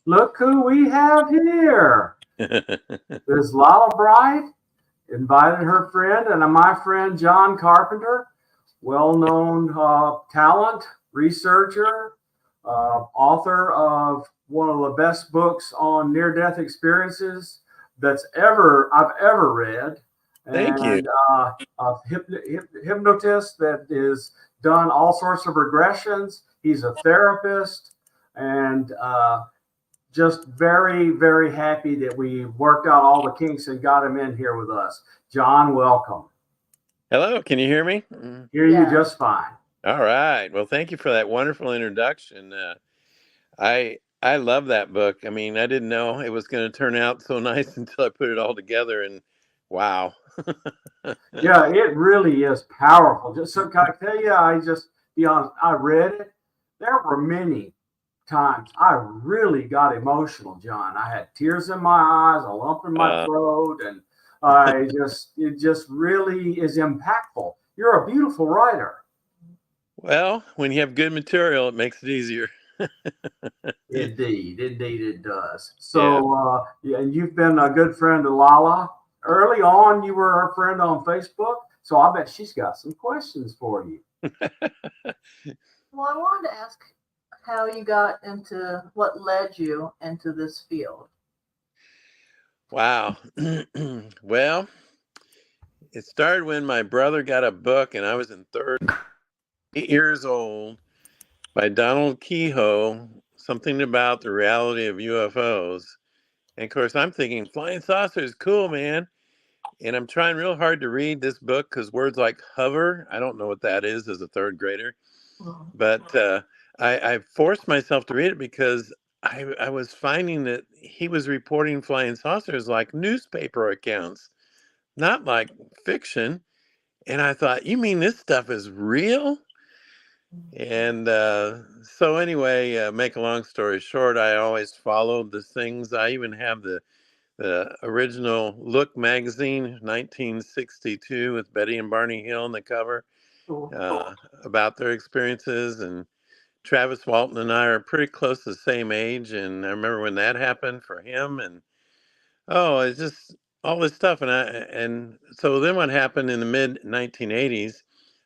Look who we have here. There's Lala Bright, invited her friend, and my friend John Carpenter, well-known talent, researcher, author of one of the best books on near-death experiences I've ever read, Thank you. and a hypnotist that is done all sorts of regressions. He's a therapist, and just very, very happy that we worked out all the kinks and got him in here with us. John, welcome. Hello, can you hear me? Hear you just fine. All right. Well, thank you for that wonderful introduction. I love that book. I mean, I didn't know it was going to turn out so nice until I put it all together, and wow. Yeah, it really is powerful. Just so can I tell you, I just be honest, I read it. There were many times I really got emotional, John. I had tears in my eyes, a lump in my throat, and it just really is impactful. You're a beautiful writer. Well, when you have good material, it makes it easier. Indeed it does. So, and you've been a good friend of Lala. Early on, you were her friend on Facebook, so I bet she's got some questions for you. Well, I wanted to ask how you got into what led you into this field. Wow. Well, it started when my brother got a book, and I was in 8 years old, by Donald Kehoe, something about the reality of UFOs. And of course, I'm thinking flying saucers, cool, man. And I'm trying real hard to read this book because words like hover, I don't know what that is as a third grader. But I forced myself to read it because I was finding that he was reporting flying saucers like newspaper accounts, not like fiction. And I thought, you mean this stuff is real? And so anyway, make a long story short, I always followed the things. I even have the original Look magazine, 1962, with Betty and Barney Hill on the cover, about their experiences. And Travis Walton and I are pretty close to the same age, and I remember when that happened for him. And it's just all this stuff. And so then what happened in the mid 1980s?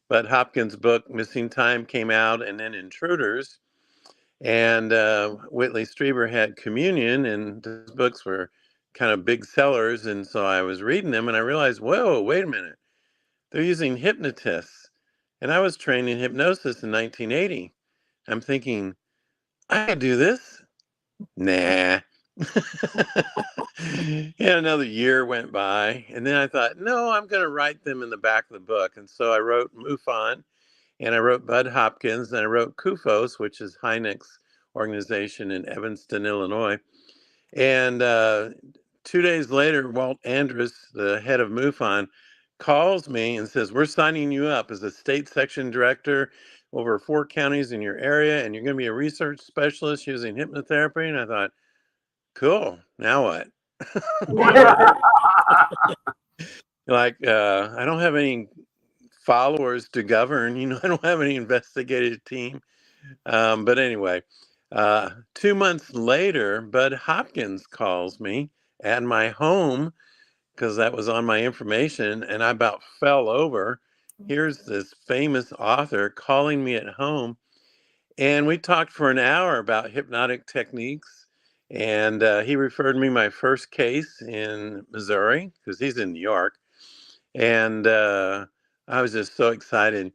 Bud Hopkins' book Missing Time came out, and then Intruders. And Whitley Strieber had Communion, and those books were kind of big sellers. And so I was reading them, and I realized, whoa, wait a minute. They're using hypnotists. And I was trained in hypnosis in 1980. I'm thinking, I could do this? Nah. And another year went by, and then I thought, no, I'm going to write them in the back of the book. And so I wrote MUFON, and I wrote Bud Hopkins, and I wrote CUFOS, which is Hynek's organization in Evanston, Illinois. And 2 days later, Walt Andrus, the head of MUFON, calls me and says, we're signing you up as a state section director over 4 counties in your area, and you're going to be a research specialist using hypnotherapy. And I thought, cool, now what? Like, I don't have any followers to govern, I don't have any investigative team. But anyway, 2 months later, Bud Hopkins calls me at my home because that was on my information, and I about fell over. Here's this famous author calling me at home, and we talked for an hour about hypnotic techniques. And he referred me my first case in Missouri because he's in New York. And I was just so excited.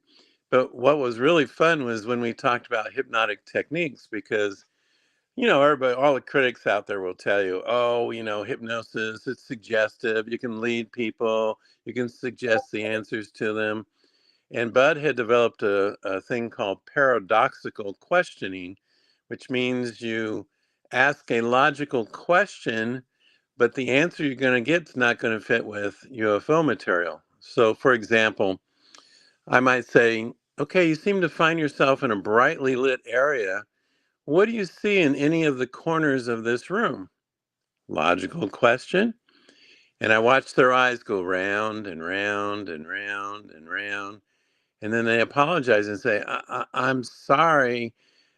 But what was really fun was when we talked about hypnotic techniques, because, everybody, all the critics out there will tell you, hypnosis, it's suggestive. You can lead people. You can suggest the answers to them. And Bud had developed a thing called paradoxical questioning, which means you ask a logical question, but the answer you're going to get is not going to fit with UFO material. So, for example, I might say, okay, you seem to find yourself in a brightly lit area. What do you see in any of the corners of this room? Logical question. And I watch their eyes go round and round and round and round. And then they apologize and say, I'm sorry,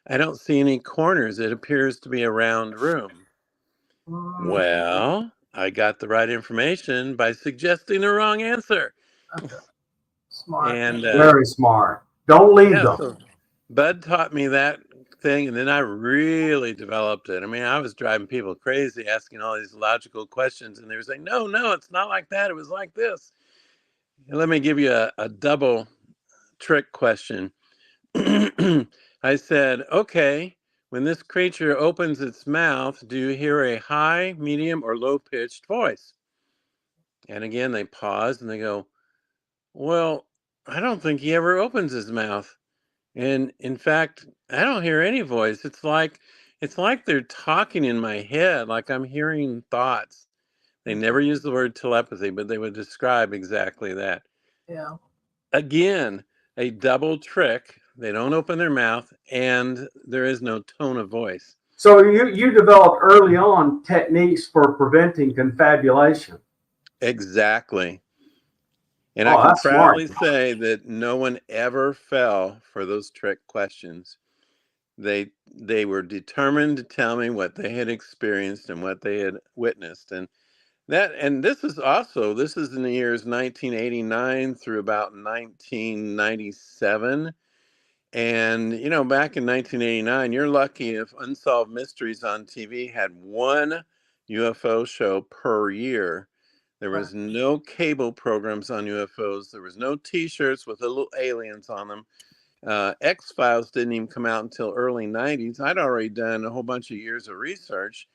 I don't see any corners. It appears to be a round room. Well, I got the right information by suggesting the wrong answer. Okay. Smart. And Very smart. Don't lead yeah, them. so Bud taught me that thing, and then I really developed it. I mean, I was driving people crazy asking all these logical questions, and they were saying, no, it's not like that. It was like this. And let me give you a double trick question. I said, okay, when this creature opens its mouth, do you hear a high, medium, or low pitched voice? And again, they pause and they go, well, I don't think he ever opens his mouth. And in fact, I don't hear any voice. It's like they're talking in my head, like I'm hearing thoughts. They never use the word telepathy, but they would describe exactly that. Yeah. Again, a double trick. They don't open their mouth, and there is no tone of voice. So you developed early on techniques for preventing confabulation. Exactly. And I Oh, can that's smart. proudly say that no one ever fell for those trick questions. They were determined to tell me what they had experienced and what they had witnessed. And this is in the years 1989 through about 1997. And back in 1989, you're lucky if Unsolved Mysteries on TV had one UFO show per year. There was no cable programs on UFOs. There was no T-shirts with little aliens on them. X-Files didn't even come out until early 90s. I'd already done a whole bunch of years of research.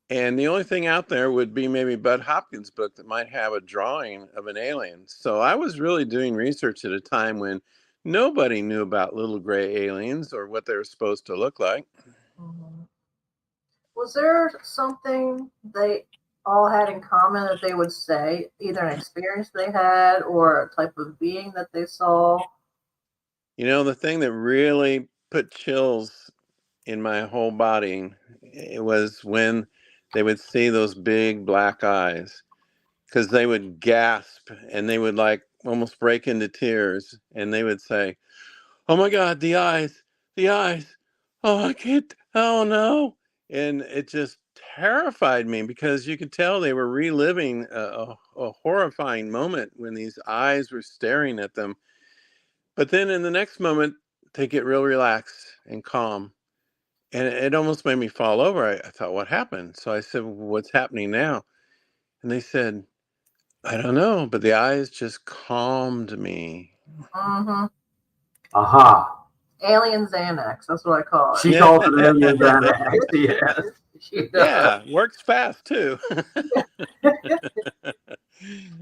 And the only thing out there would be maybe Bud Hopkins' book that might have a drawing of an alien. So I was really doing research at a time when nobody knew about little gray aliens or what they were supposed to look like. Mm-hmm. Was there something they all had in common that they would say, either an experience they had or a type of being that they saw? The thing that really put chills in my whole body, it was when they would see those big black eyes, because they would gasp and they would like almost break into tears, and they would say, oh my God, the eyes, the eyes. Oh, I can't, oh no. And it just terrified me because you could tell they were reliving a horrifying moment when these eyes were staring at them. But then in the next moment, they get real relaxed and calm. And it almost made me fall over. I thought, what happened? So I said, well, what's happening now? And they said, I don't know, but the eyes just calmed me. Mm-hmm. Aha. Alien Xanax, that's what I call it. She calls it alien Xanax. Yes. She does. Yeah, works fast too.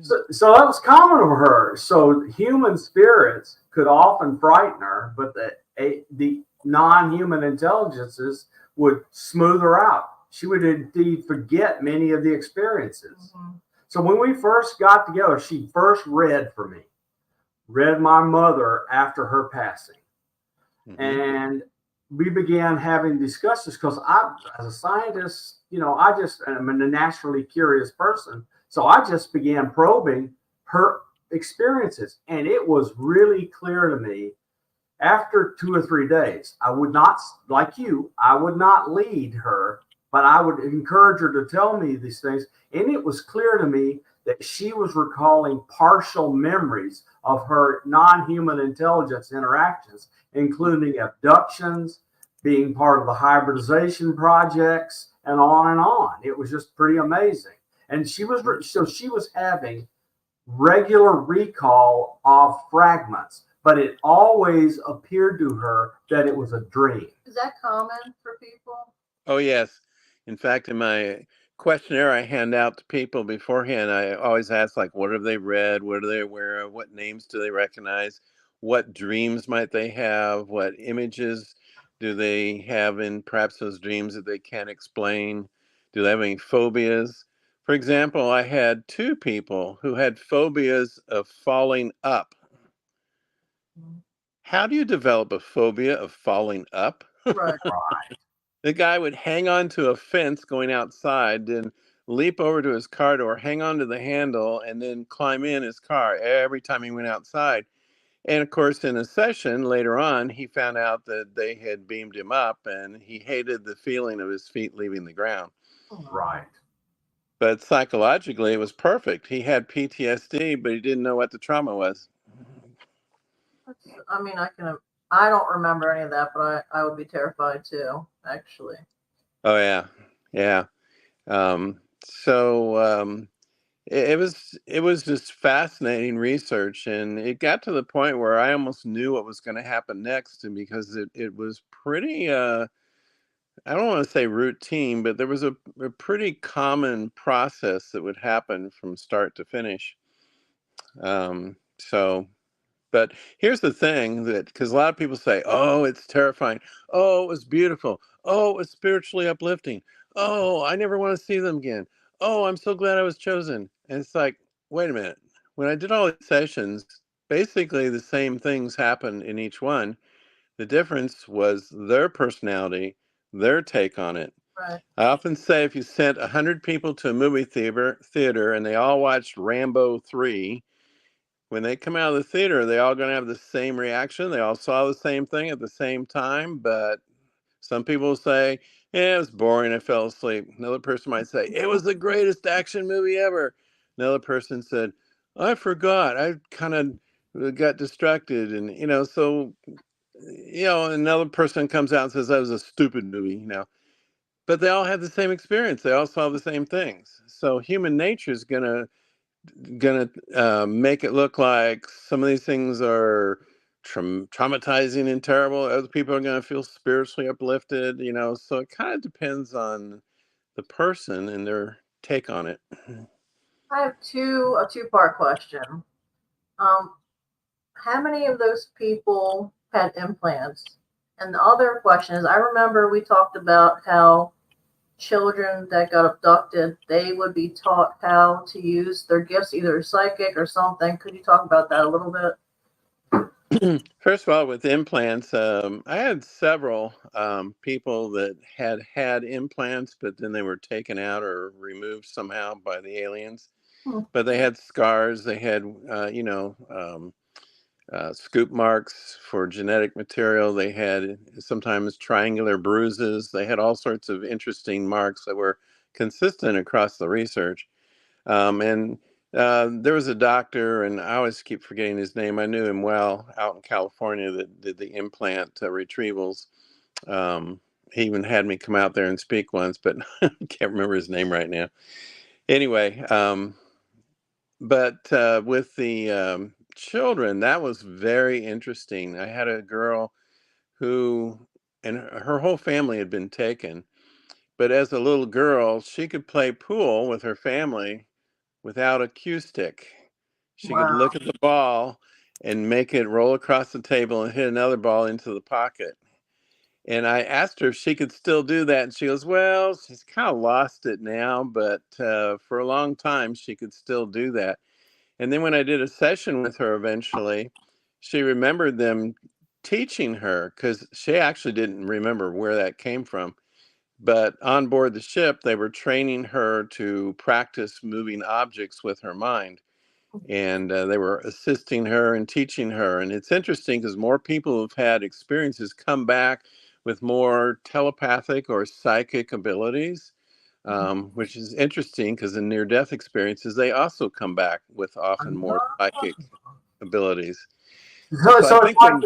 So that was common with her. So human spirits could often frighten her, but the non-human intelligences would smooth her out. She would indeed forget many of the experiences. Mm-hmm. So when we first got together, she first read for me, read my mother after her passing. Mm-hmm. And we began having discussions because I, as a scientist, I just am a naturally curious person. So I just began probing her experiences. And it was really clear to me after 2 or 3 days, I would not, like you, I would not lead her, but I would encourage her to tell me these things. And it was clear to me that she was recalling partial memories of her non-human intelligence interactions, including abductions, being part of the hybridization projects, and on and on. It was just pretty amazing. And she was having regular recall of fragments, but it always appeared to her that it was a dream. Is that common for people? Oh, yes. In fact, in my questionnaire I hand out to people beforehand, I always ask, like, what have they read? What are they aware of? What names do they recognize? What dreams might they have? What images do they have in perhaps those dreams that they can't explain? Do they have any phobias? For example, I had 2 people who had phobias of falling up. How do you develop a phobia of falling up? Right. The guy would hang on to a fence going outside, then leap over to his car door, hang on to the handle, and then climb in his car every time he went outside. And of course, in a session later on, he found out that they had beamed him up and he hated the feeling of his feet leaving the ground. Right. But psychologically, it was perfect. He had PTSD, but he didn't know what the trauma was. I mean, I don't remember any of that, but I would be terrified too, actually. Oh yeah, yeah. So it was just fascinating research, and it got to the point where I almost knew what was going to happen next, and because it was pretty I don't want to say routine, but there was a pretty common process that would happen from start to finish. So but here's the thing, that because a lot of people say, "Oh, it's terrifying. Oh, it was beautiful. Oh, it was spiritually uplifting. Oh, I never want to see them again. Oh, I'm so glad I was chosen." And it's like, wait a minute. When I did all these sessions, basically the same things happened in each one. The difference was their personality, their take on it. Right. I often say if you sent 100 people to a movie theater and they all watched Rambo 3, when they come out of the theater, they all going to have the same reaction. They all saw the same thing at the same time, but some people will say, "Yeah, it was boring. I fell asleep." Another person might say, "It was the greatest action movie ever." Another person said, "I forgot. I kind of got distracted." And, so, another person comes out and says, "That was a stupid movie. But they all had the same experience. They all saw the same things. So human nature is gonna make it look like some of these things are traumatizing and terrible. Other people are gonna feel spiritually uplifted. So it kind of depends on the person and their take on it. I have a two-part question. Um, how many of those people had implants? And the other question is, I remember we talked about how children that got abducted, they would be taught how to use their gifts, either psychic or something. Could you talk about that a little bit? First of all, with implants, I had several people that had implants, but then they were taken out or removed somehow by the aliens. Hmm. But they had scars. They had, scoop marks for genetic material. They had sometimes triangular bruises. They had all sorts of interesting marks that were consistent across the research. And there was a doctor, and I always keep forgetting his name. I knew him well out in California that did the implant retrievals. He even had me come out there and speak once, but I can't remember his name right now. Anyway, but with the children, that was very interesting. I had a girl who, and her whole family had been taken, but as a little girl, she could play pool with her family without a cue stick. She could Wow. look at the ball and make it roll across the table and hit another ball into the pocket. And I asked her if she could still do that. And she goes, "Well, she's kind of lost it now, but for a long time, she could still do that." And then when I did a session with her eventually, she remembered them teaching her, because she actually didn't remember where that came from. But on board the ship, they were training her to practice moving objects with her mind. And they were assisting her and teaching her. And it's interesting because more people who've had experiences come back with more telepathic or psychic abilities, which is interesting because in near-death experiences, they also come back with often more psychic abilities. So, So I so think when,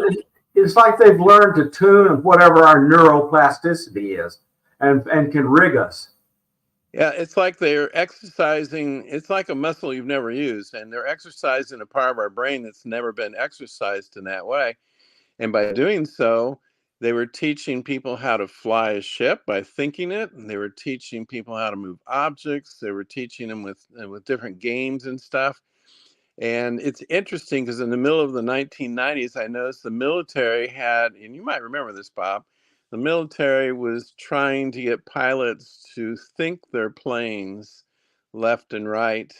it's like they've learned to tune whatever our neuroplasticity is, and can rig us. yeah, it's like they're exercising, it's like a muscle you've never used, and they're exercising a part of our brain that's never been exercised in that way. And by doing so, they were teaching people how to fly a ship by thinking it. And they were teaching people how to move objects. They were teaching them with different games and stuff. And it's interesting because in the middle of the 1990s, I noticed the military had, and you might remember this, Bob, the military was trying to get pilots to think their planes left and right.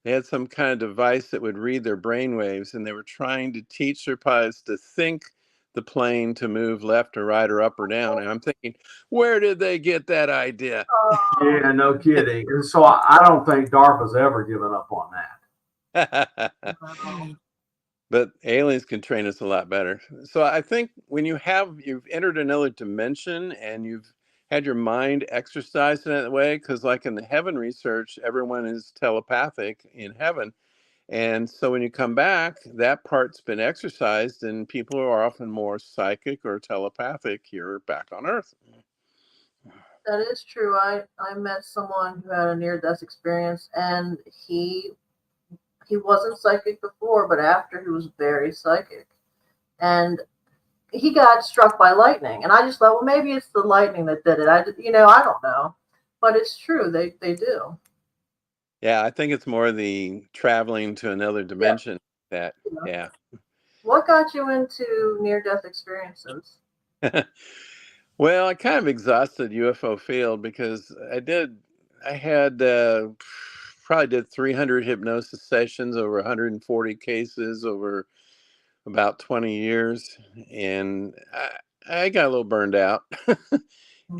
They had some kind of device that would read their brain waves, and they were trying to teach their pilots to think the plane to move left or right or up or down. And I'm thinking, where did they get that idea? Oh, Yeah, no kidding. And so I don't think DARPA's ever given up on that. wow. But aliens can train us a lot better. So I think when you've entered another dimension and you've had your mind exercised in that way, because like in the heaven research, everyone is telepathic in heaven. And so when you come back, that part's been exercised, and people are often more psychic or telepathic here back on Earth. That is true. I met someone who had a near death experience, and he wasn't psychic before, but after he was very psychic. And he got struck by lightning. And I just thought, well, maybe it's the lightning that did it. I don't know. But it's true. They do. Yeah, I think it's more the traveling to another dimension that, Yeah. yeah. What got you into near death experiences? Well, I kind of exhausted UFO field because I had probably did 300 hypnosis sessions over 140 cases over about 20 years. And I got a little burned out.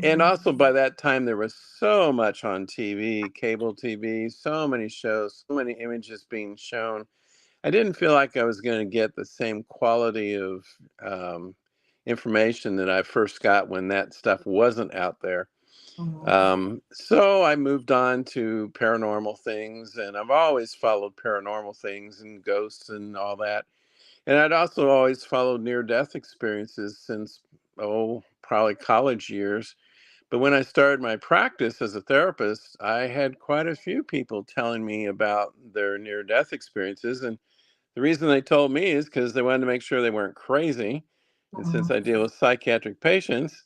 And also by that time, there was so much on TV, cable TV, so many shows, so many images being shown. I didn't feel like I was going to get the same quality of information that I first got when that stuff wasn't out there. So I moved on to paranormal things, and I've always followed paranormal things and ghosts and all that. And I'd also always followed near-death experiences since, probably college years. But when I started my practice as a therapist, I had quite a few people telling me about their near-death experiences. And the reason they told me is because they wanted to make sure they weren't crazy. And since I deal with psychiatric patients,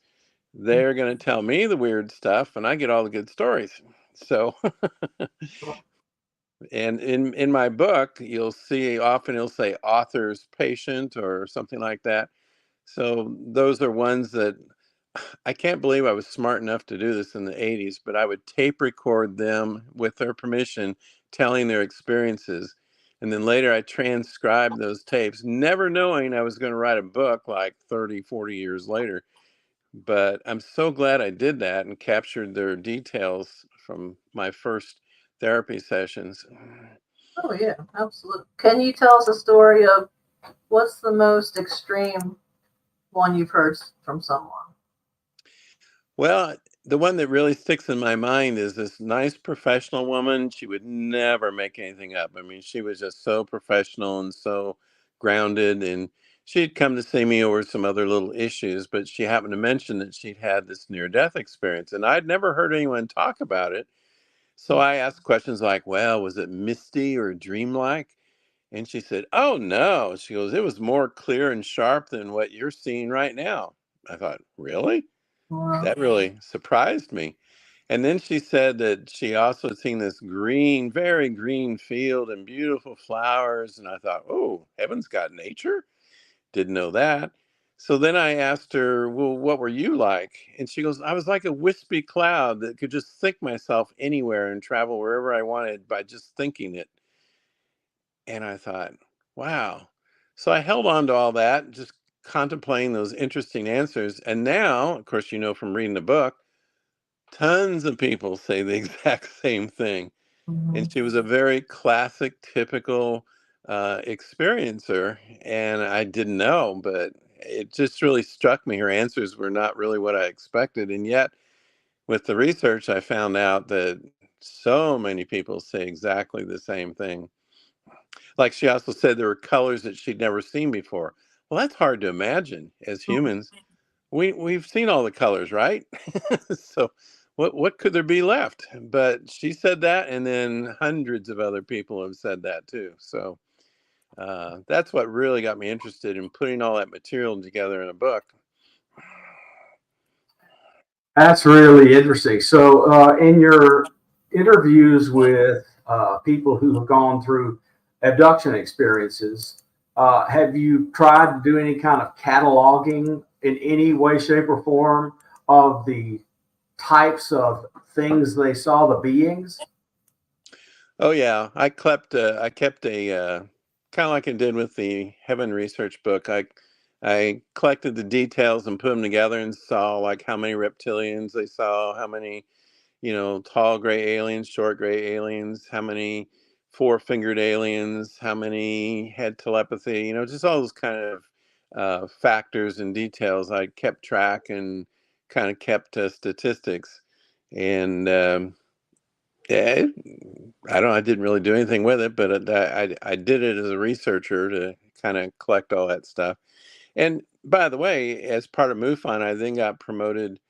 they're going to tell me the weird stuff, and I get all the good stories. So, and in my book, you'll see often it'll say author's patient or something like that. So those are ones that I can't believe I was smart enough to do this in the 80s, but I would tape record them with their permission, telling their experiences. And then later I transcribed those tapes, never knowing I was going to write a book like 30, 40 years later. But I'm so glad I did that and captured their details from my first therapy sessions. Oh yeah, absolutely. Can you tell us a story of what's the most extreme one you've heard from someone? Well, the one that really sticks in my mind is this nice professional woman. She would never make anything up. I mean, she was just so professional and so grounded. And she'd come to see me over some other little issues, but she happened to mention that she'd had this near death experience. And I'd never heard anyone talk about it. So I asked questions like, well, was it misty or dreamlike? And she said, oh, no. She goes, it was more clear and sharp than what you're seeing right now. I thought, really? Wow. That really surprised me. And then she said that she also had seen this green, very green field and beautiful flowers. And I thought, oh, heaven's got nature? Didn't know that. So then I asked her, well, what were you like? And she goes, I was like a wispy cloud that could just think myself anywhere and travel wherever I wanted by just thinking it. And I thought, wow. So I held on to all that, just contemplating those interesting answers. And now, of course, from reading the book, tons of people say the exact same thing. And she was a very classic, typical experiencer. And I didn't know, but it just really struck me. Her answers were not really what I expected. And yet, with the research, I found out that so many people say exactly the same thing. Like she also said there were colors that she'd never seen before. Well, that's hard to imagine as humans. We've seen all the colors, right? So what could there be left? But she said that, and then hundreds of other people have said that too. So that's what really got me interested in putting all that material together in a book. That's really interesting. So, in your interviews with people who have gone through abduction experiences, have you tried to do any kind of cataloging in any way, shape, or form of the types of things they saw, the beings? Oh yeah, I kept a kind of like I did with the Heaven Research book. I collected the details and put them together and saw like how many reptilians they saw, how many tall gray aliens, short gray aliens, how many four-fingered aliens, how many had telepathy, just all those kind of factors and details. I kept track and kind of kept statistics, and yeah, I don't know, I didn't really do anything with it, but I did it as a researcher to kind of collect all that stuff. And by the way, as part of MUFON, I then got promoted.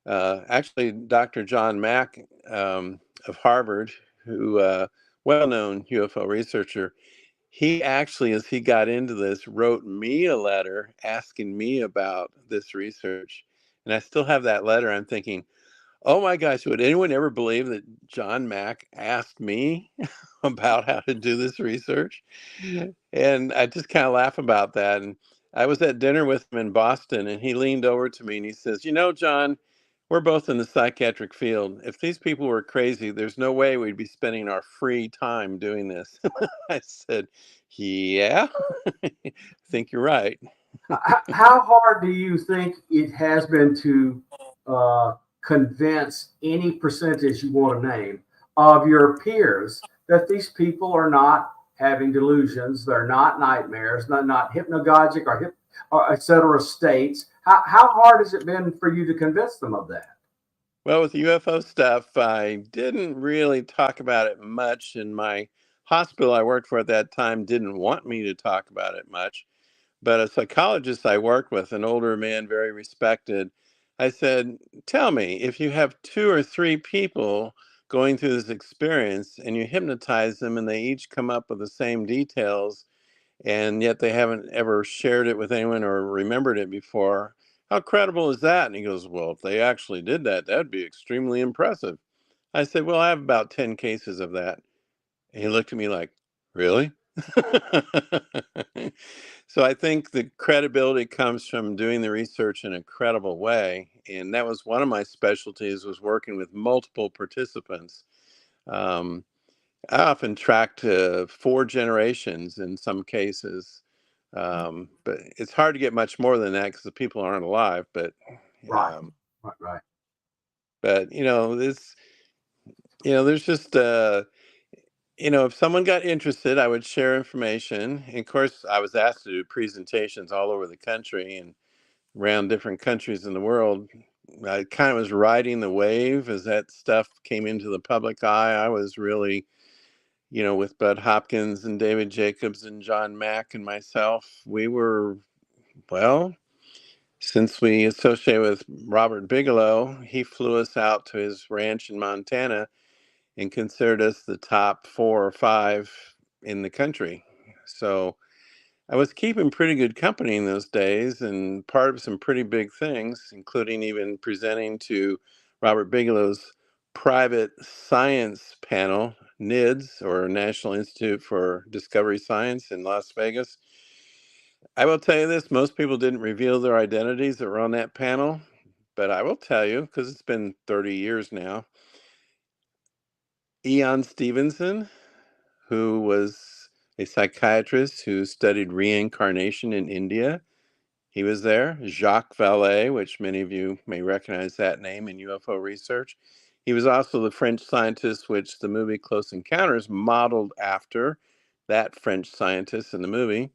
Actually, Dr. John Mack of Harvard, who well-known UFO researcher, he actually, as he got into this, wrote me a letter asking me about this research. And I still have that letter. I'm thinking, oh my gosh, would anyone ever believe that John Mack asked me about how to do this research? And I just kind of laugh about that. And I was at dinner with him in Boston, and he leaned over to me and he says, you know, John, we're both in the psychiatric field. If these people were crazy, there's no way we'd be spending our free time doing this. I said, yeah, I think you're right. How hard do you think it has been to convince any percentage you want to name of your peers that these people are not having delusions, they're not nightmares, not hypnagogic or et cetera states? How hard has it been for you to convince them of that? Well, with the UFO stuff, I didn't really talk about it much, and my hospital I worked for at that time didn't want me to talk about it much. But a psychologist I worked with, an older man, very respected, I said, tell me, if you have two or three people going through this experience and you hypnotize them and they each come up with the same details, and yet they haven't ever shared it with anyone or remembered it before, how credible is that? And he goes, well, if they actually did that, that'd be extremely impressive. I said, well, I have about 10 cases of that. And he looked at me like, really? So I think the credibility comes from doing the research in a credible way. And that was one of my specialties, was working with multiple participants. Um, I often tracked 4 generations in some cases. But it's hard to get much more than that because the people aren't alive. Right, Um, right. but there's just if someone got interested, I would share information. And of course, I was asked to do presentations all over the country and around different countries in the world. I kind of was riding the wave as that stuff came into the public eye. I was really, with Bud Hopkins and David Jacobs and John Mack and myself, we were, well, since we associate with Robert Bigelow, he flew us out to his ranch in Montana and considered us the top 4 or 5 in the country. So I was keeping pretty good company in those days and part of some pretty big things, including even presenting to Robert Bigelow's private science panel, NIDS, or National Institute for Discovery Science in Las Vegas. I will tell you this, most people didn't reveal their identities that were on that panel, but I will tell you, because it's been 30 years now, Eon Stevenson, who was a psychiatrist who studied reincarnation in India. He was there. Jacques Vallée, which many of you may recognize that name in UFO research. He was also the French scientist which the movie Close Encounters modeled after, that French scientist in the movie.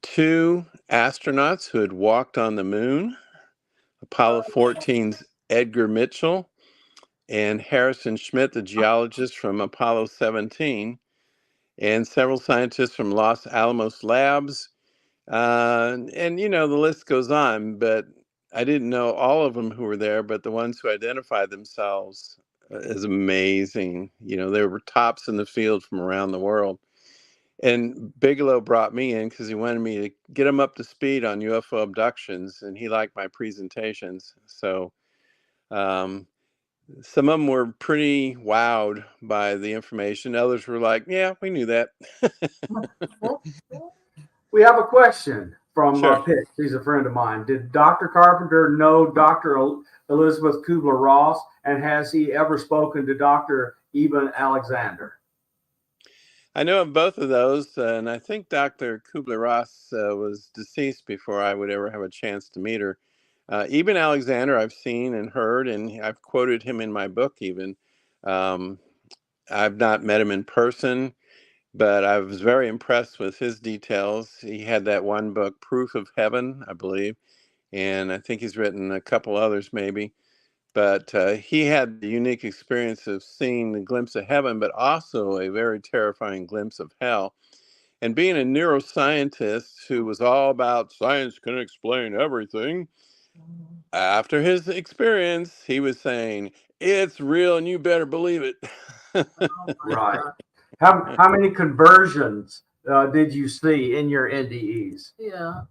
2 astronauts who had walked on the moon, Apollo 14's Edgar Mitchell, and Harrison Schmitt, the geologist from Apollo 17, and several scientists from Los Alamos Labs. And the list goes on, but I didn't know all of them who were there, but the ones who identified themselves is amazing. They were tops in the field from around the world. And Bigelow brought me in because he wanted me to get him up to speed on UFO abductions, and he liked my presentations. So um, some of them were pretty wowed by the information. Others were like, yeah, we knew that. We have a question from Sure. Pitch. He's a friend of mine. Did Dr. Carpenter know Dr. Elizabeth Kubler-Ross, and has he ever spoken to Dr. Eben Alexander? I know of both of those, and I think Dr. Kubler-Ross was deceased before I would ever have a chance to meet her. Eben Alexander I've seen and heard, and I've quoted him in my book even. Um, I've not met him in person, but I was very impressed with his details. He had that one book, Proof of Heaven, I believe, and I think he's written a couple others maybe. But he had the unique experience of seeing the glimpse of heaven, but also a very terrifying glimpse of hell. And being a neuroscientist who was all about science can explain everything, after his experience, he was saying, it's real and you better believe it. Oh my Right. God. How many conversions did you see in your NDEs? Yeah.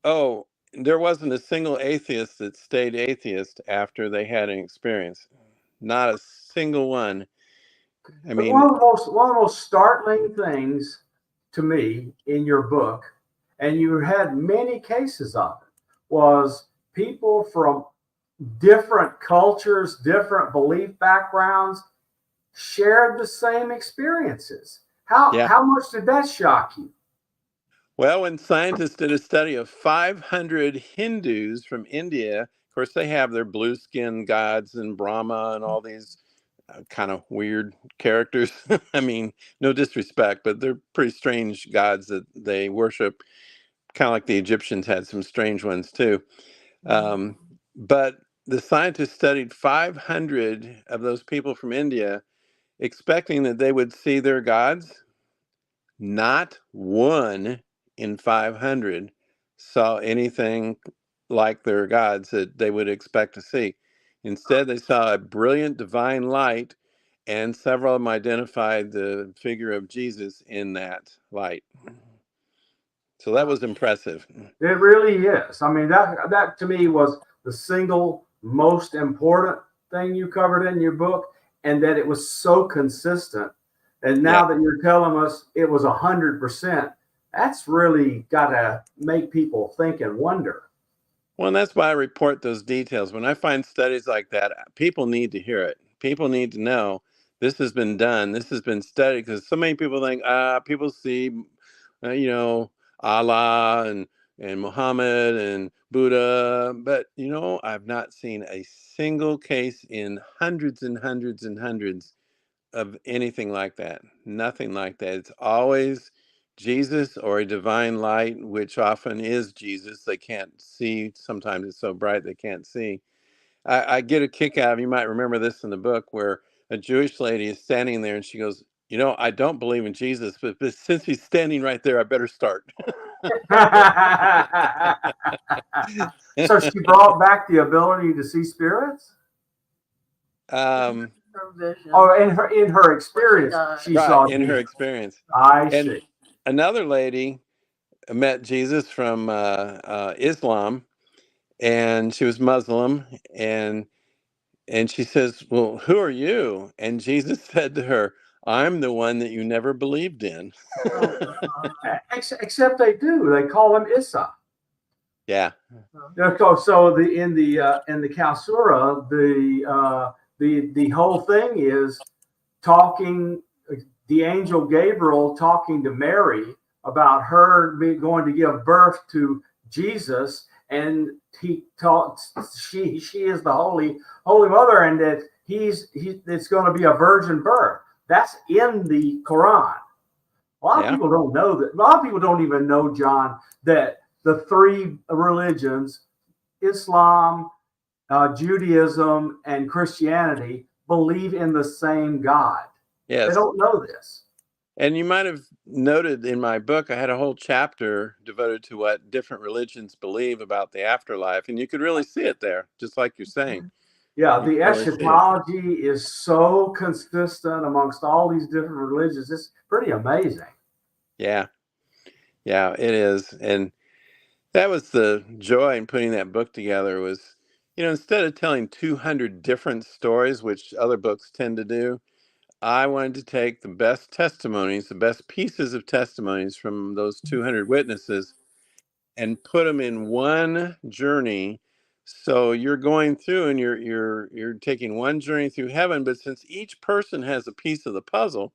Oh, there wasn't a single atheist that stayed atheist after they had an experience. Not a single one. I But mean, one of the most startling things to me in your book, and you had many cases of it, was people from different cultures, different belief backgrounds shared the same experiences. yeah. How much did that shock you? Well, when scientists did a study of 500 Hindus from India, of course, they have their blue skinned gods and Brahma and all these kind of weird characters. I mean, no disrespect, but they're pretty strange gods that they worship, kind of like the Egyptians had some strange ones too. Um, but the scientists studied 500 of those people from India, expecting that they would see their gods. Not one in 500 saw anything like their gods that they would expect to see. Instead, they saw a brilliant divine light, and several of them identified the figure of Jesus in that light. So that was impressive. It really is. I mean, that to me was the single most important thing you covered in your book, and that it was so consistent. And Yeah. now that you're telling us it was 100%, that's really got to make people think and wonder. Well, and that's why I report those details. When I find studies like that, people need to hear it. People need to know this has been done. This has been studied, because so many people think, people see, you know, Allah and Muhammad and Buddha, but I've not seen a single case in hundreds and hundreds and hundreds of anything like that. Nothing like that. It's always Jesus or a divine light, which often is Jesus. They can't see. Sometimes it's so bright they can't see. I get a kick out of, you might remember this in the book, where a Jewish lady is standing there and she goes, I don't believe in Jesus, but since he's standing right there, I better start. So she brought back the ability to see spirits? um, Her vision. Oh, in her experience, she right, saw in her Jesus. experience. I And see. another lady met Jesus from Islam, and she was Muslim, and she says, "Well, who are you?" And Jesus said to her, "I'm the one that you never believed in." Oh, Except they do. They call him Issa. Yeah, So in the Kalsura, the whole thing is talking. The angel Gabriel talking to Mary about her going to give birth to Jesus, and he talks. She is the holy mother, and that it's going to be a virgin birth. That's in the Quran. A lot of people don't know that. A lot of people don't even know, John, that the three religions, Islam, Judaism, and Christianity, believe in the same God. yes. They don't know this. And you might have noted in my book, I had a whole chapter devoted to what different religions believe about the afterlife, and you could really see it there, just like you're saying. Yeah, You the can really see it. eschatology is so consistent amongst all these different religions. It's pretty amazing. Yeah, it is. And that was the joy in putting that book together was, instead of telling 200 different stories, which other books tend to do, I wanted to take the best testimonies, the best pieces of testimonies from those 200 witnesses and put them in one journey. So you're going through and you're taking one journey through heaven, but since each person has a piece of the puzzle,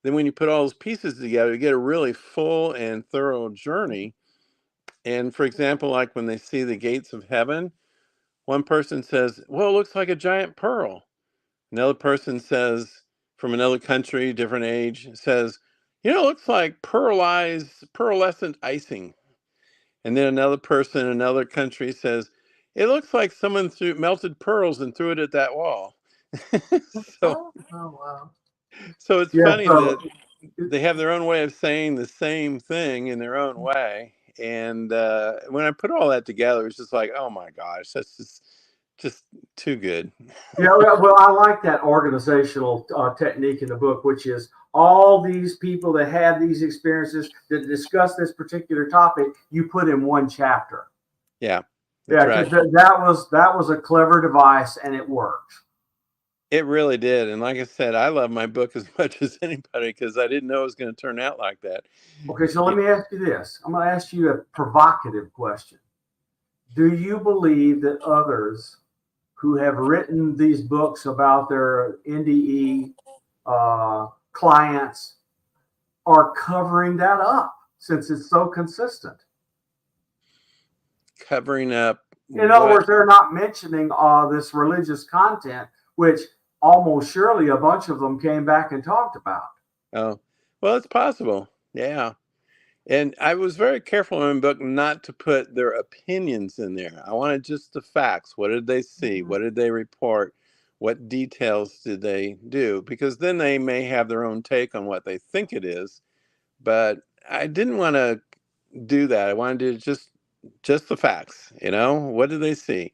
then when you put all those pieces together, you get a really full and thorough journey. And for example, like when they see the gates of heaven, one person says, "Well, it looks like a giant pearl." Another person says, from another country, different age, says, "It looks like pearlescent icing." And then another person in another country says, it looks like someone threw melted pearls and threw it at that wall. so, Oh, wow. so it's Yeah. funny So that they have their own way of saying the same thing in their own way. And when I put all that together, it's just like, oh my gosh, that's just too good. yeah, well, I like that organizational technique in the book, which is all these people that had these experiences that discuss this particular topic, you put in one chapter. Yeah, Yeah, that's right. because that was a clever device and it worked. It really did. And like I said, I love my book as much as anybody because I didn't know it was going to turn out like that. Okay, so let me ask you this. I'm going to ask you a provocative question. Do you believe that others who have written these books about their NDE clients are covering that up since it's so consistent? Covering up. In other words, they're not mentioning this religious content, which almost surely a bunch of them came back and talked about. Oh, well, it's possible. Yeah. And I was very careful in my book not to put their opinions in there. I wanted just the facts. What did they see? What did they report? What details did they do? Because then they may have their own take on what they think it is. But I didn't want to do that. I wanted to just the facts, what did they see?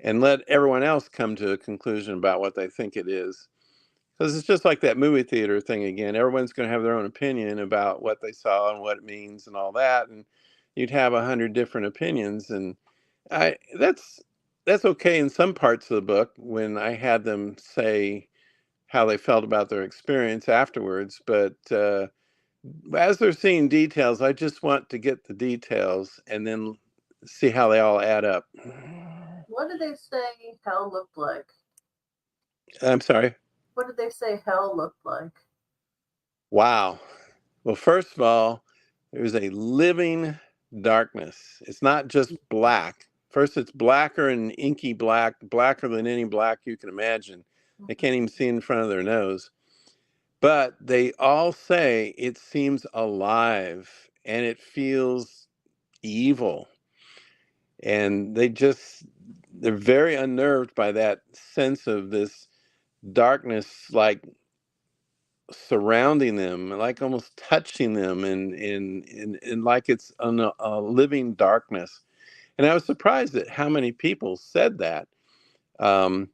And let everyone else come to a conclusion about what they think it is. Because it's just like that movie theater thing again. Everyone's going to have their own opinion about what they saw and what it means and all that. And you'd have 100 different opinions. And that's okay in some parts of the book when I had them say how they felt about their experience afterwards. But as they're seeing details, I just want to get the details and then see how they all add up. What did they say hell looked like? I'm sorry. What did they say hell looked like? Wow. Well, first of all, there's a living darkness. It's not just black. First, it's blacker and inky black, blacker than any black you can imagine. They can't even see in front of their nose. But they all say it seems alive and it feels evil. And they're very unnerved by that sense of this darkness, like surrounding them, like almost touching them, and like it's a living darkness. And I was surprised at how many people said that. Um,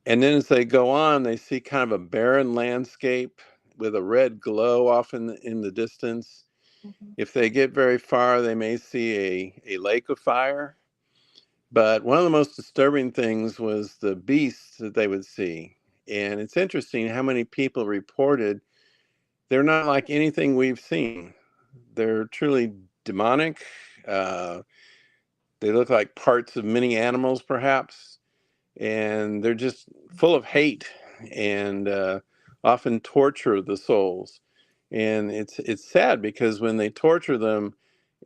and then as they go on, they see kind of a barren landscape with a red glow off in the distance. If they get very far, they may see a lake of fire. But one of the most disturbing things was the beasts that they would see. And it's interesting how many people reported they're not like anything we've seen. They're truly demonic. Uh, they look like parts of many animals, perhaps, and they're just full of hate and often torture the souls. And it's sad because when they torture them,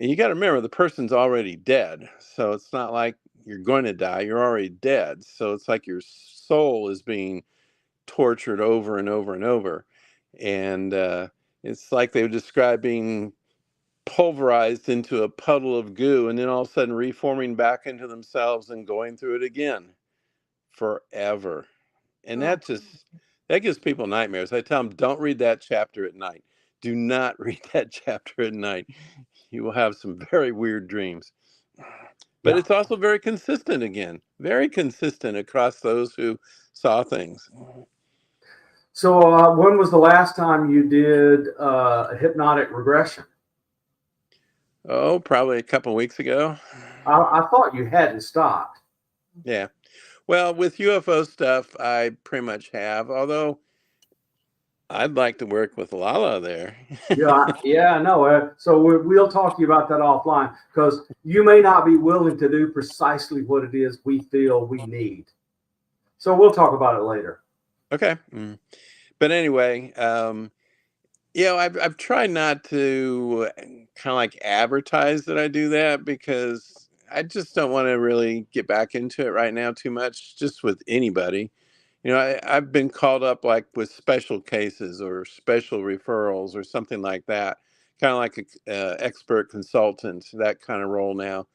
and you got to remember the person's already dead, so it's not like you're going to die. You're already dead, so it's like your soul is being tortured over and over and over, and it's like they would describe being pulverized into a puddle of goo and then all of a sudden reforming back into themselves and going through it again forever. And that gives people nightmares. I tell them, don't read that chapter at night. Do not read that chapter at night. You will have some very weird dreams. But it's also very consistent again, very consistent across those who saw things. So when was the last time you did a hypnotic regression? Oh, probably a couple weeks ago. I thought you hadn't stopped. Yeah. Well, with UFO stuff, I pretty much have, although I'd like to work with Lala there. Yeah, I know. So we'll talk to you about that offline because you may not be willing to do precisely what it is we feel we need. So we'll talk about it later. Okay. But anyway, I've tried not to kind of like advertise that I do that because I just don't want to really get back into it right now too much, just with anybody. I've been called up like with special cases or special referrals or something like that kind of like a expert consultant, that kind of role now.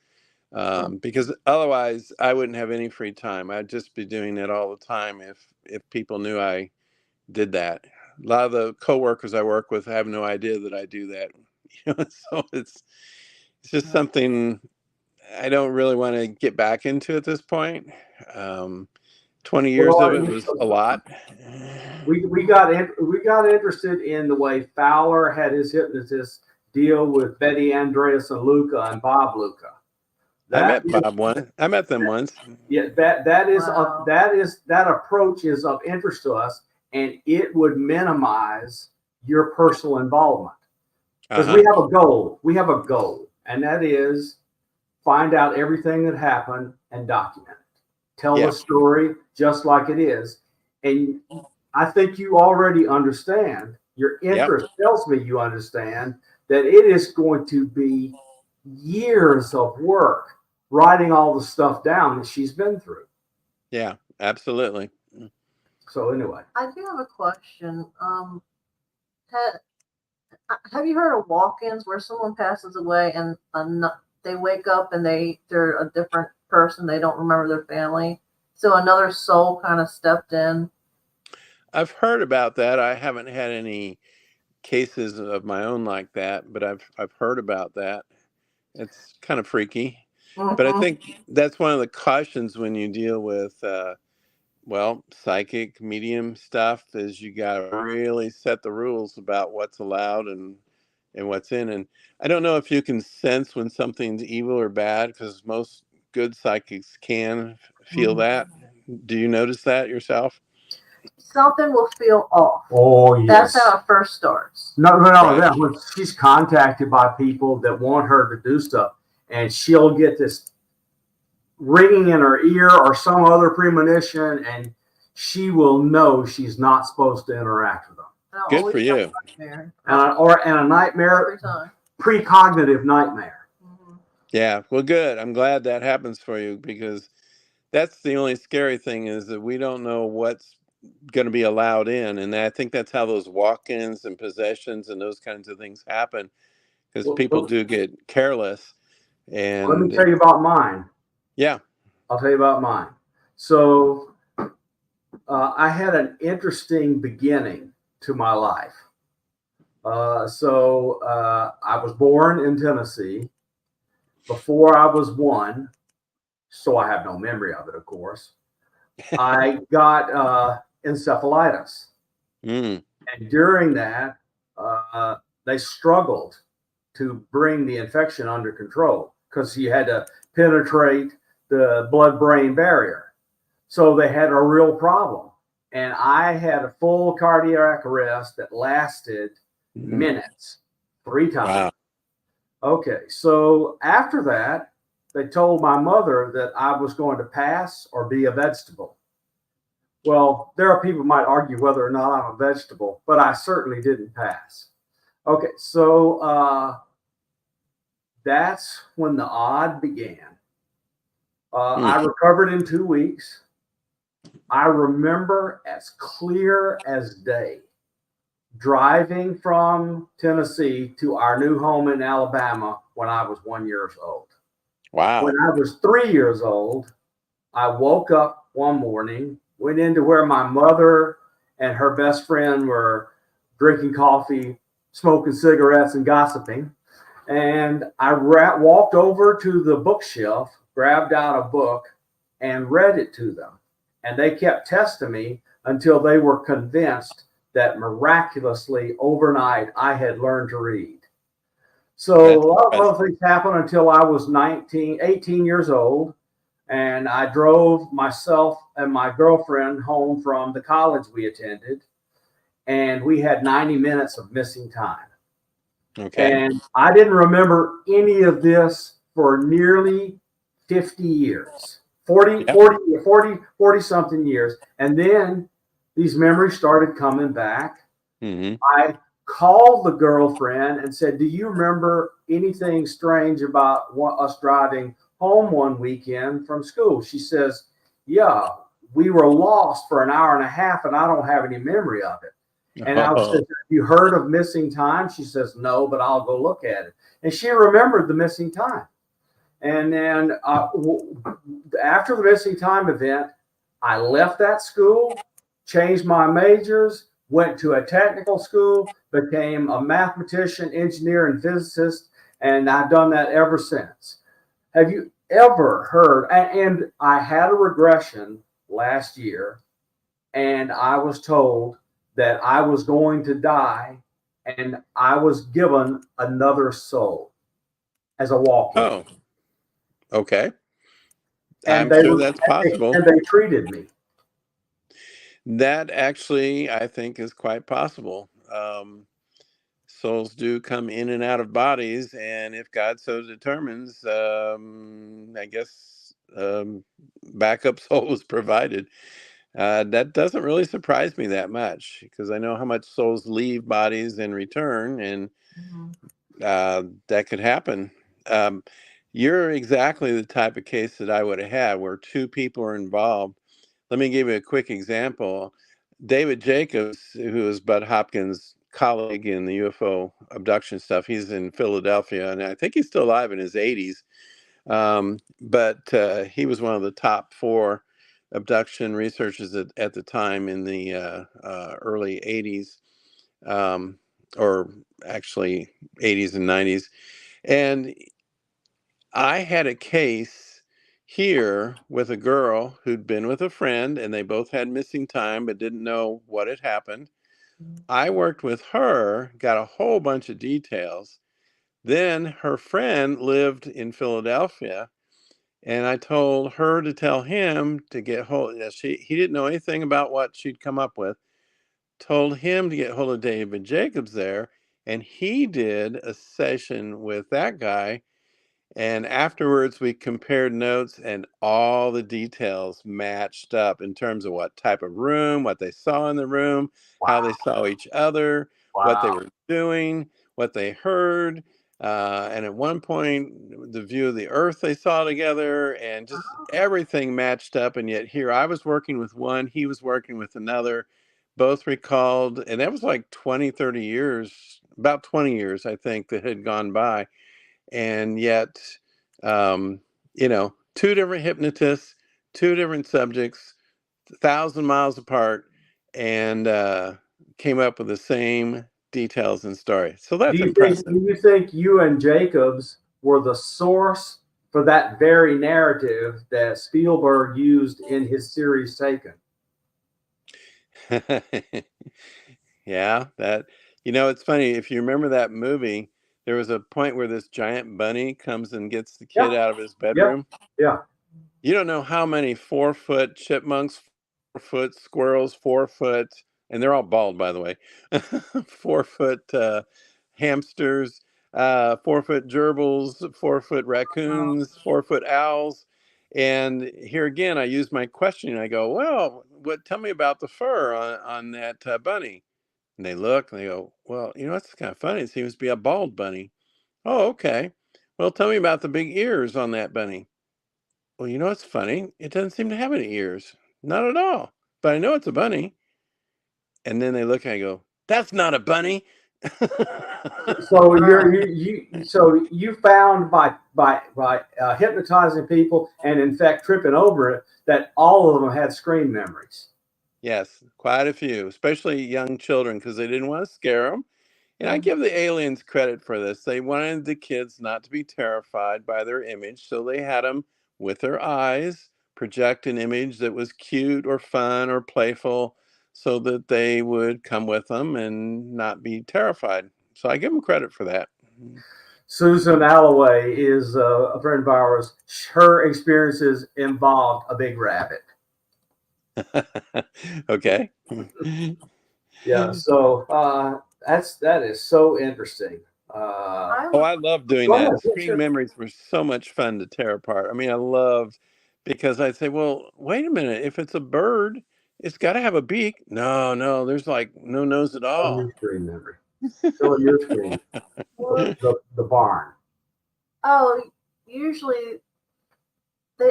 Because otherwise I wouldn't have any free time. I'd just be doing it all the time if people knew I did that. A lot of the coworkers I work with have no idea that I do that. So it's just something I don't really want to get back into at this point. 20 years of it was a lot. We got interested in the way Fowler had his hypnotist deal with Betty Andreas and Luca and Bob Luca. I met Bob once. I met them once. Yeah, that approach is of interest to us, and it would minimize your personal involvement because we have a goal. We have a goal, and that is find out everything that happened and document it. Tell the story just like it is, and I think you already understand. Your interest tells me you understand that it is going to be years of work writing all the stuff down that she's been through. Yeah, absolutely. So anyway, I do have a question. Have you heard of walk-ins where someone passes away and they wake up and they're a different person? They don't remember their family, so another soul kind of stepped in. I've heard about that. I haven't had any cases of my own like that, but I've heard about that. It's kind of freaky. But I think that's one of the cautions when you deal with, psychic medium stuff is you got to really set the rules about what's allowed and what's in. And I don't know if you can sense when something's evil or bad because most good psychics can feel that. Do you notice that yourself? Something will feel off. Oh, yes. That's how it first starts. No, that when she's contacted by people that want her to do stuff, and she'll get this ringing in her ear or some other premonition, and she will know she's not supposed to interact with them. Good for you. And a nightmare, every time. Precognitive nightmare. Yeah, well, good. I'm glad that happens for you because that's the only scary thing is that we don't know what's going to be allowed in, and I think that's how those walk-ins and possessions and those kinds of things happen because people do get careless. And let me tell you about mine. Yeah, I'll tell you about mine. So I had an interesting beginning to my life. I was born in Tennessee before I was 1, so I have no memory of it, of course. I got encephalitis. And during that, they struggled to bring the infection under control because you had to penetrate the blood-brain barrier. So they had a real problem. And I had a full cardiac arrest that lasted minutes, 3 times. Wow. Okay, so after that, they told my mother that I was going to pass or be a vegetable. Well, there are people who might argue whether or not I'm a vegetable, but I certainly didn't pass. Okay, so that's when the odd began. I recovered in 2 weeks. I remember as clear as day driving from Tennessee to our new home in Alabama when I was 1 year old. Wow. When I was 3 years old, I woke up one morning, went into where my mother and her best friend were drinking coffee, smoking cigarettes, and gossiping. And I walked over to the bookshelf, grabbed out a book, and read it to them. And they kept testing me until they were convinced that miraculously overnight I had learned to read. So a lot of other things happened until I was 18 years old. And I drove myself and my girlfriend home from the college we attended. And we had 90 minutes of missing time. Okay. And I didn't remember any of this for nearly 50 years, 40 something years. And then these memories started coming back. I called the girlfriend and said, do you remember anything strange about us driving home one weekend from school? She says, yeah, we were lost for an hour and a half and I don't have any memory of it. And I said, "Have you heard of missing time?" She says, "No, but I'll go look at it." And she remembered the missing time. And then after the missing time event, I left that school, changed my majors, went to a technical school, became a mathematician, engineer, and physicist, and I've done that ever since. Have you ever heard? And I had a regression last year, and I was told that I was going to die, and I was given another soul as a walk-in. Oh, okay. And I'm sure that's possible. and they treated me. That actually, I think, is quite possible. Souls do come in and out of bodies, and if God so determines, I guess backup soul was provided. That doesn't really surprise me that much because I know how much souls leave bodies and return, and that could happen. You're exactly the type of case that I would have had where two people are involved. Let me give you a quick example. David Jacobs, who is Bud Hopkins' colleague in the UFO abduction stuff, he's in Philadelphia, and I think he's still alive in his 80s. But he was one of the top 4 abduction researchers at the time in the early 80s, or actually 80s and 90s. And I had a case here with a girl who'd been with a friend, and they both had missing time but didn't know what had happened. I worked with her, got a whole bunch of details. Then her friend lived in Philadelphia, and I told her to tell him to get hold. He didn't know anything about what she'd come up with. Told him to get hold of David Jacobs there, and he did a session with that guy. And afterwards, we compared notes, and all the details matched up in terms of what type of room, what they saw in the room, how they saw each other, what they were doing, what they heard. And at one point, the view of the earth they saw together, and just everything matched up. And yet, here I was working with one, he was working with another. Both recalled, and that was like 20, 30 years, about 20 years, I think, that had gone by. And yet, two different hypnotists, two different subjects, 1,000 miles apart, and came up with the same details and story. So that's impressive. Do you think you and Jacobs were the source for that very narrative that Spielberg used in his series Taken? Yeah, it's funny. If you remember that movie, there was a point where this giant bunny comes and gets the kid out of his bedroom. Yeah. You don't know how many 4-foot chipmunks, 4-foot squirrels, 4-foot, and they're all bald, by the way, 4-foot hamsters, 4-foot gerbils, 4-foot raccoons, 4-foot owls. And here again, I use my questioning. I go, well, tell me about the fur on that bunny. And they look and they go, well, it's kind of funny. It seems to be a bald bunny. Oh, okay. Well, tell me about the big ears on that bunny. Well, it's funny. It doesn't seem to have any ears. Not at all. But I know it's a bunny. And then they look and I go, that's not a bunny. So you found by hypnotizing people and in fact tripping over it that all of them had screen memories. Yes, quite a few, especially young children, because they didn't want to scare them. And I give the aliens credit for this. They wanted the kids not to be terrified by their image, so they had them with their eyes project an image that was cute or fun or playful so that they would come with them and not be terrified. So I give them credit for that. Susan Alloway is a friend of ours. Her experiences involved a big rabbit. Okay. Yeah, so that is so interesting. I love doing that. Screen memories were so much fun to tear apart. I mean, I loved because I'd say, well, wait a minute. If it's a bird, it's got to have a beak. No, there's like no nose at all. Your screen memory. Show your screen. The barn. Oh, usually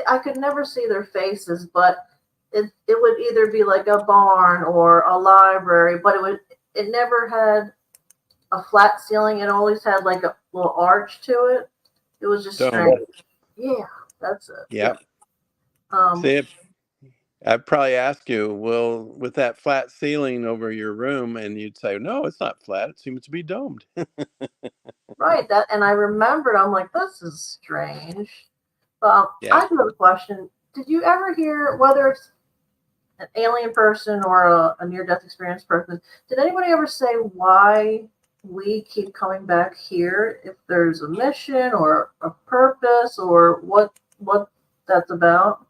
I could never see their faces, but it would either be like a barn or a library, but it never had a flat ceiling. It always had like a little arch to it. It was just strange. Yeah, that's it. Yep. Um, See, I'd probably ask you, well, with that flat ceiling over your room, and you'd say, no, it's not flat. It seems to be domed. right. That, and I remembered. I'm like, this is strange. Yeah. I do have a question. Did you ever hear, whether it's an alien person or a near-death experience person, did anybody ever say why we keep coming back here? If there's a mission or a purpose or what that's about?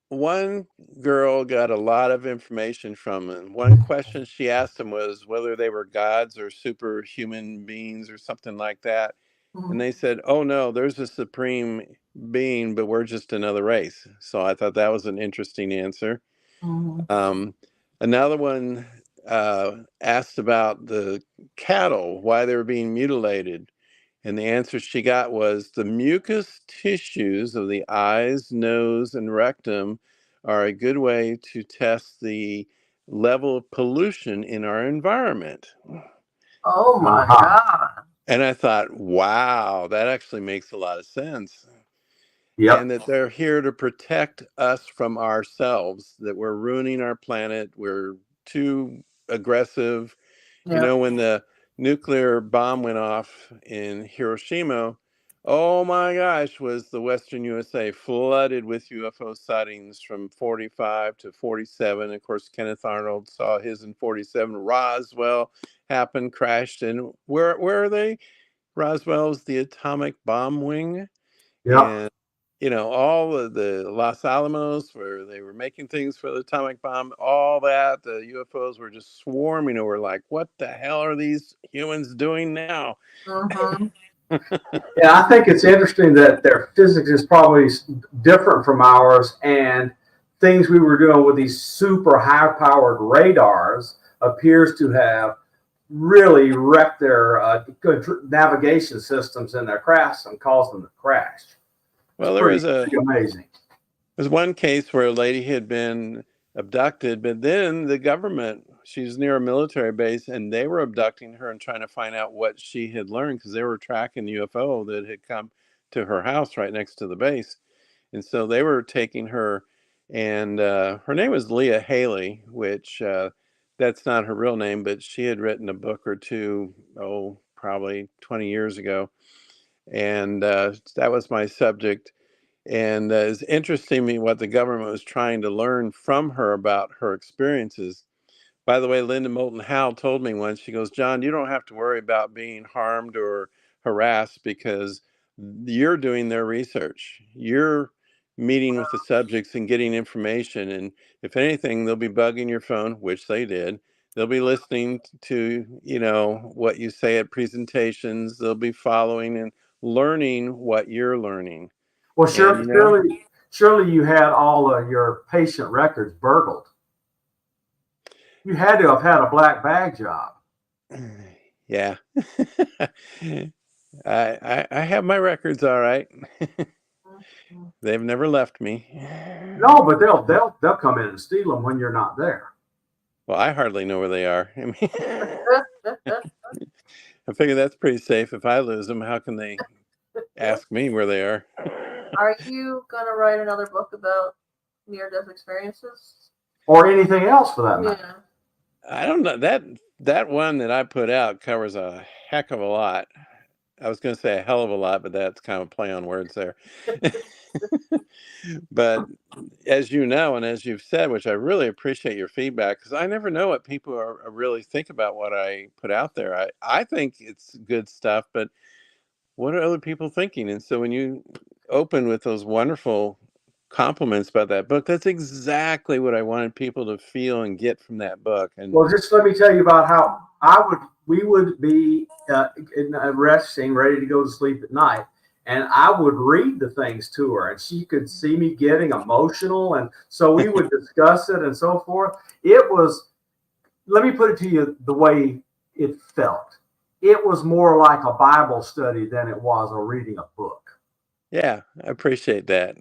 One girl got a lot of information from him. One question she asked him was whether they were gods or superhuman beings or something like that. And they said, oh, no, there's a supreme being, but we're just another race. So I thought that was an interesting answer. Mm-hmm. Another one asked about the cattle, why they were being mutilated. And the answer she got was the mucous tissues of the eyes, nose, and rectum are a good way to test the level of pollution in our environment. Oh my God. And I thought, wow, that actually makes a lot of sense. Yep. And that they're here to protect us from ourselves, that we're ruining our planet. We're too aggressive. You know, when the nuclear bomb went off in Hiroshima, oh my gosh, was the Western USA flooded with UFO sightings from 45 to 47. Of course, Kenneth Arnold saw his in 47. Roswell happened, crashed. And where are they? Roswell's the atomic bomb wing. Yep. And you know, all of the Los Alamos where they were making things for the atomic bomb, all that, the UFOs were just swarming over, like, what the hell are these humans doing now? Mm-hmm. Yeah, I think it's interesting that their physics is probably different from ours, and things we were doing with these super high-powered radars appears to have really wrecked their good navigation systems in their crafts and caused them to crash. Well, Pretty amazing. There's one case where a lady had been abducted, but then the government, she's near a military base, and they were abducting her and trying to find out what she had learned because they were tracking the UFO that had come to her house right next to the base. And so they were taking her, and her name was Leah Haley, which that's not her real name, but she had written a book or two, probably 20 years ago. And that was my subject. And it's interesting to me what the government was trying to learn from her about her experiences. By the way, Linda Moulton Howe told me once, she goes, John, you don't have to worry about being harmed or harassed because you're doing their research. You're meeting with the subjects and getting information. And if anything, they'll be bugging your phone, which they did. They'll be listening to, you know, what you say at presentations. They'll be following and learning what you're learning. Well, And, you know, surely you had all of your patient records burgled. You had to have had a black bag job. yeah. I have my records all right. They've never left me. No, but they'll come in and steal them when you're not there. Well, I hardly know where they are. I mean, I figure that's pretty safe. If I lose them, how can they ask me where they are? Are you gonna write another book about near-death experiences? Or anything else for that matter. I don't know. That one that I put out covers a heck of a lot. I was going to say a hell of a lot, but that's kind of a play on words there. But as you know, and as you've said, which I really appreciate your feedback, because I never know what people are really think about what I put out there. I think it's good stuff, but what are other people thinking? And so when you open with those wonderful compliments about that book, that's exactly what I wanted people to feel and get from that book. And well, just let me tell you about how we would be resting, ready to go to sleep at night, and I would read the things to her, and she could see me getting emotional, and so we would discuss it and so forth. It was, let me put it to you the way it felt. It was more like a Bible study than it was a reading a book. Yeah, I appreciate that.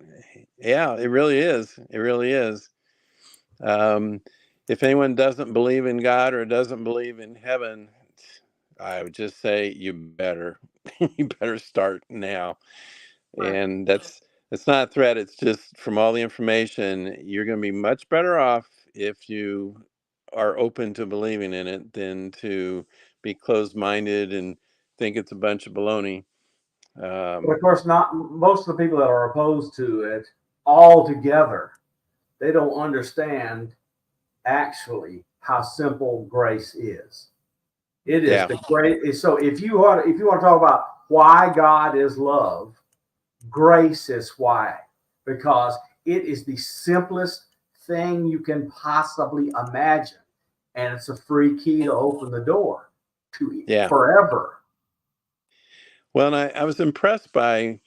Yeah, it really is. It really is. if anyone doesn't believe in God or doesn't believe in heaven, I would just say you better you better start now. Right. And it's not a threat. It's just from all the information, you're going to be much better off if you are open to believing in it than to be closed-minded and think it's a bunch of baloney. But of course, not most of the people that are opposed to it altogether, they don't understand actually how simple grace is. It is Yeah, the great. So if you want to talk about why God is love, grace is why, because it is the simplest thing you can possibly imagine, and it's a free key to open the door to yeah. forever. Well, and I was impressed by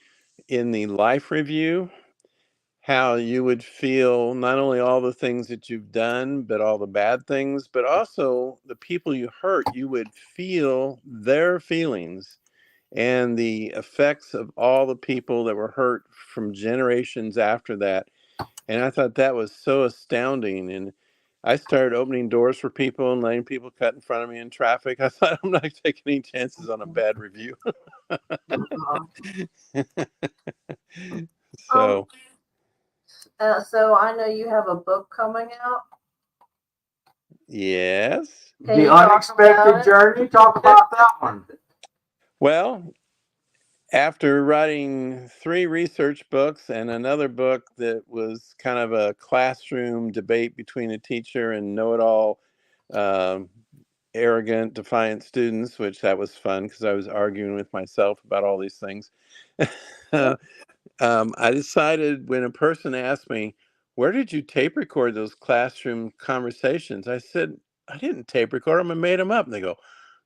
in the life review how you would feel not only all the things that you've done, but all the bad things, but also the people you hurt, you would feel their feelings and the effects of all the people that were hurt from generations after that. And I thought that was so astounding. And I started opening doors for people and letting people cut in front of me in traffic. I thought I'm not taking any chances on a bad review. Um, So, so I know you have a book coming out. yes. Can The you talk about unexpected it? journey. Talk about that one. Well, after writing 3 research books and another book that was kind of a classroom debate between a teacher and know-it-all, um, arrogant, defiant students, which that was fun because I was arguing with myself about all these things. I decided when a person asked me, "Where did you tape record those classroom conversations?" I said, "I didn't tape record them. I made them up." And they go,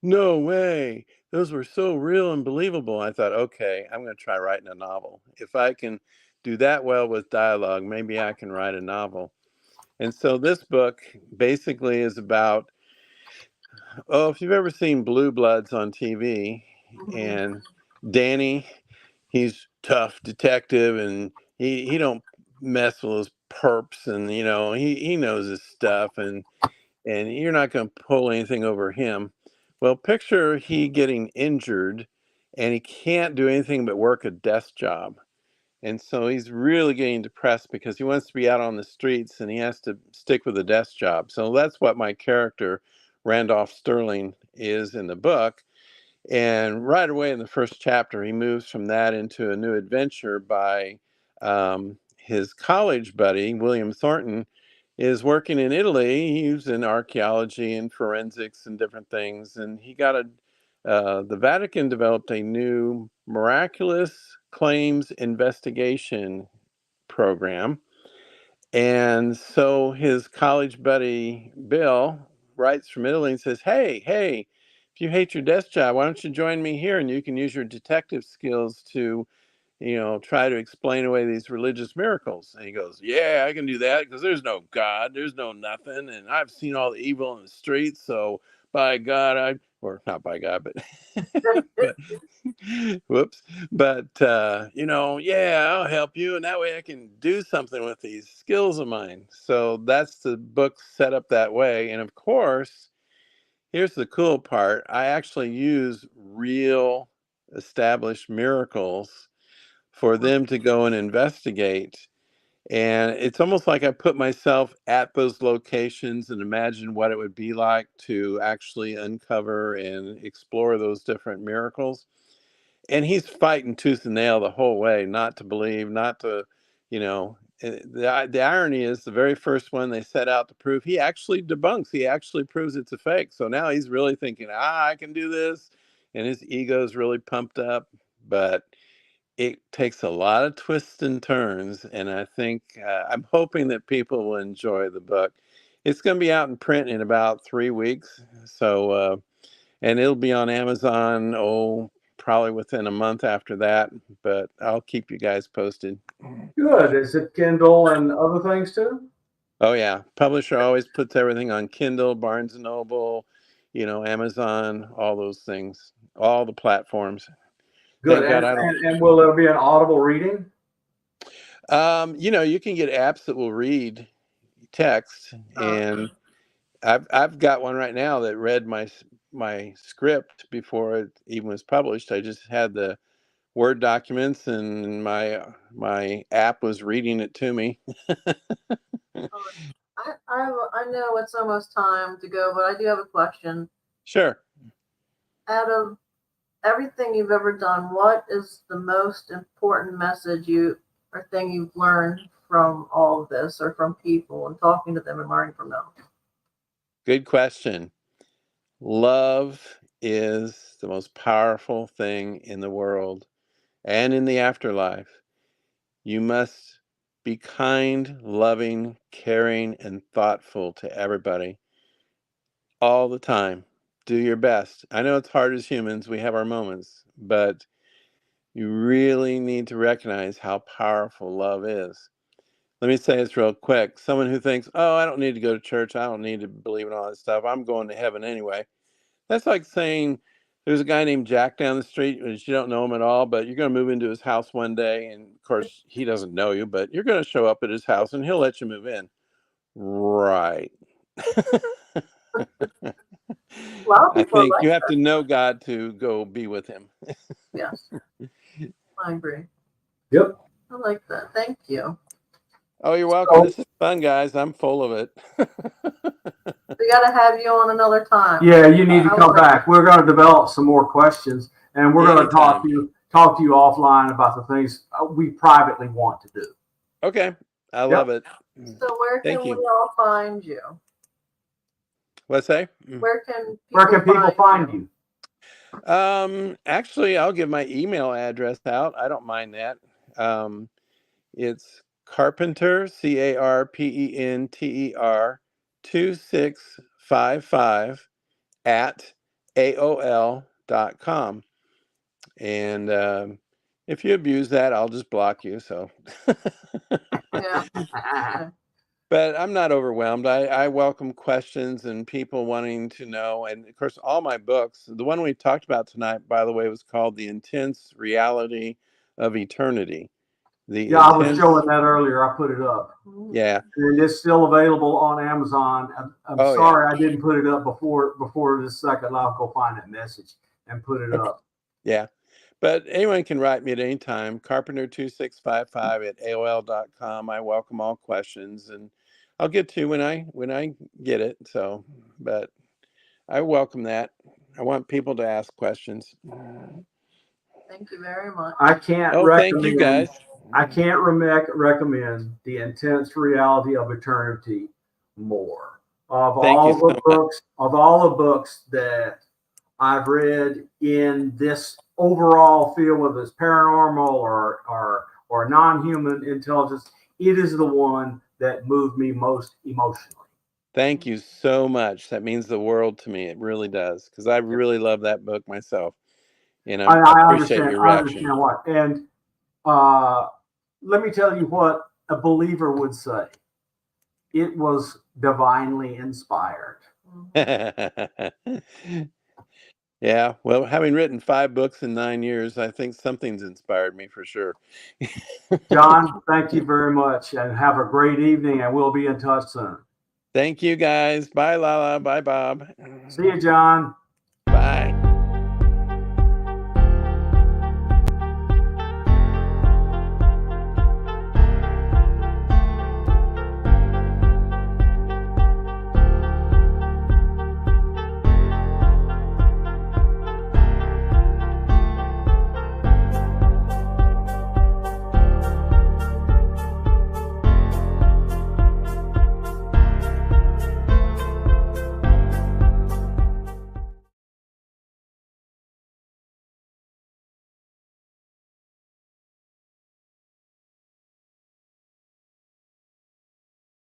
"No way. Those were so real and believable." I thought, okay, I'm going to try writing a novel. If I can do that well with dialogue, maybe I can write a novel. And so this book basically is about, oh, if you've ever seen Blue Bloods on TV, Mhm. and Danny, he's tough detective, and he don't mess with those perps, and he knows his stuff, and you're not going to pull anything over him. Well, picture he getting injured, and he can't do anything but work a desk job. And so he's really getting depressed because he wants to be out on the streets and he has to stick with a desk job. So that's what my character, Randolph Sterling, is in the book. And right away in the first chapter, he moves from that into a new adventure by his college buddy, William Thornton, is working in Italy. He's in archaeology and forensics and different things. And the Vatican developed a new miraculous claims investigation program. And so his college buddy, Bill, writes from Italy and says, hey, if you hate your desk job, why don't you join me here and you can use your detective skills to try to explain away these religious miracles. And he goes, yeah, I can do that because there's no God, there's no nothing. And I've seen all the evil in the streets. So by God, or not by God, but, but whoops. But, yeah, I'll help you. And that way I can do something with these skills of mine. So that's the book set up that way. And of course, here's the cool part. I actually use real established miracles for them to go and investigate. And it's almost like I put myself at those locations and imagine what it would be like to actually uncover and explore those different miracles. And he's fighting tooth and nail the whole way, not to believe, not to, the irony is the very first one they set out to prove, he actually debunks, he actually proves it's a fake. So now he's really thinking, I can do this. And his ego is really pumped up. But it takes a lot of twists and turns, and I think I'm hoping that people will enjoy the book. It's going to be out in print in about 3 weeks, so and it'll be on Amazon. Probably within a month after that. But I'll keep you guys posted. Good. Is it Kindle and other things too? Oh yeah, publisher always puts everything on Kindle, Barnes and Noble, Amazon, all those things, all the platforms. Good. Thank God And, I don't. and will there be an audible reading? You can get apps that will read text, and I've got one right now that read my script before it even was published. I just had the Word documents, and my app was reading it to me. I know it's almost time to go, but I do have a question. Sure. Out of everything you've ever done, what is the most important message or thing you've learned from all of this, or from people and talking to them and learning from them? Good question. Love is the most powerful thing in the world and in the afterlife. You must be kind, loving, caring, and thoughtful to everybody all the time. Do your best. I know it's hard as humans. We have our moments, but you really need to recognize how powerful love is. Let me say this real quick. Someone who thinks, oh, I don't need to go to church. I don't need to believe in all that stuff. I'm going to heaven anyway. That's like saying there's a guy named Jack down the street, which you don't know him at all, but you're going to move into his house one day. And of course, he doesn't know you, but you're going to show up at his house and he'll let you move in. Right. A lot of I people are think like you have that. to know God to go be with him. Yes, I agree. Yep. I like that. Thank you. Oh, you're welcome. So, This is fun, guys. I'm full of it. We got to have you on another time. yeah, you need to come back. We're going to develop some more questions, and we're going to talk to you offline about the things we privately want to do. Okay. I love it. So where can we all find you? What's that? Where can people find you? Actually, I'll give my email address out. I don't mind that. It's Carpenter, CARPENTER 2655 at AOL.com. And if you abuse that, I'll just block you. So, Yeah. but I'm not overwhelmed. I welcome questions and people wanting to know. And of course, all my books, the one we talked about tonight, by the way, was called The Intense Reality of Eternity. I was showing that earlier. I put it up. Yeah. And it's still available on Amazon. I'm sorry I didn't put it up before this second. I'll go find that message and put it up. Yeah. But anyone can write me at any time, carpenter2655 at AOL.com. I welcome all questions, and I'll get to when I get it. So, but I welcome that. I want people to ask questions. Thank you very much. I can't thank you guys. I can't recommend The Intense Reality of Eternity more. Of all the books that I've read in this overall field, whether it's paranormal or non-human intelligence, it is the one that moved me most emotionally. Thank you so much. That means the world to me. It really does, because I really love that book myself. And I appreciate your reaction. I understand what. And let me tell you what a believer would say. It was divinely inspired. Yeah, well, having written 5 books in 9 years, I think something's inspired me for sure. John, thank you very much, and have a great evening, and we'll be in touch soon. Thank you, guys. Bye, Lala. Bye, Bob. See you, John. Bye.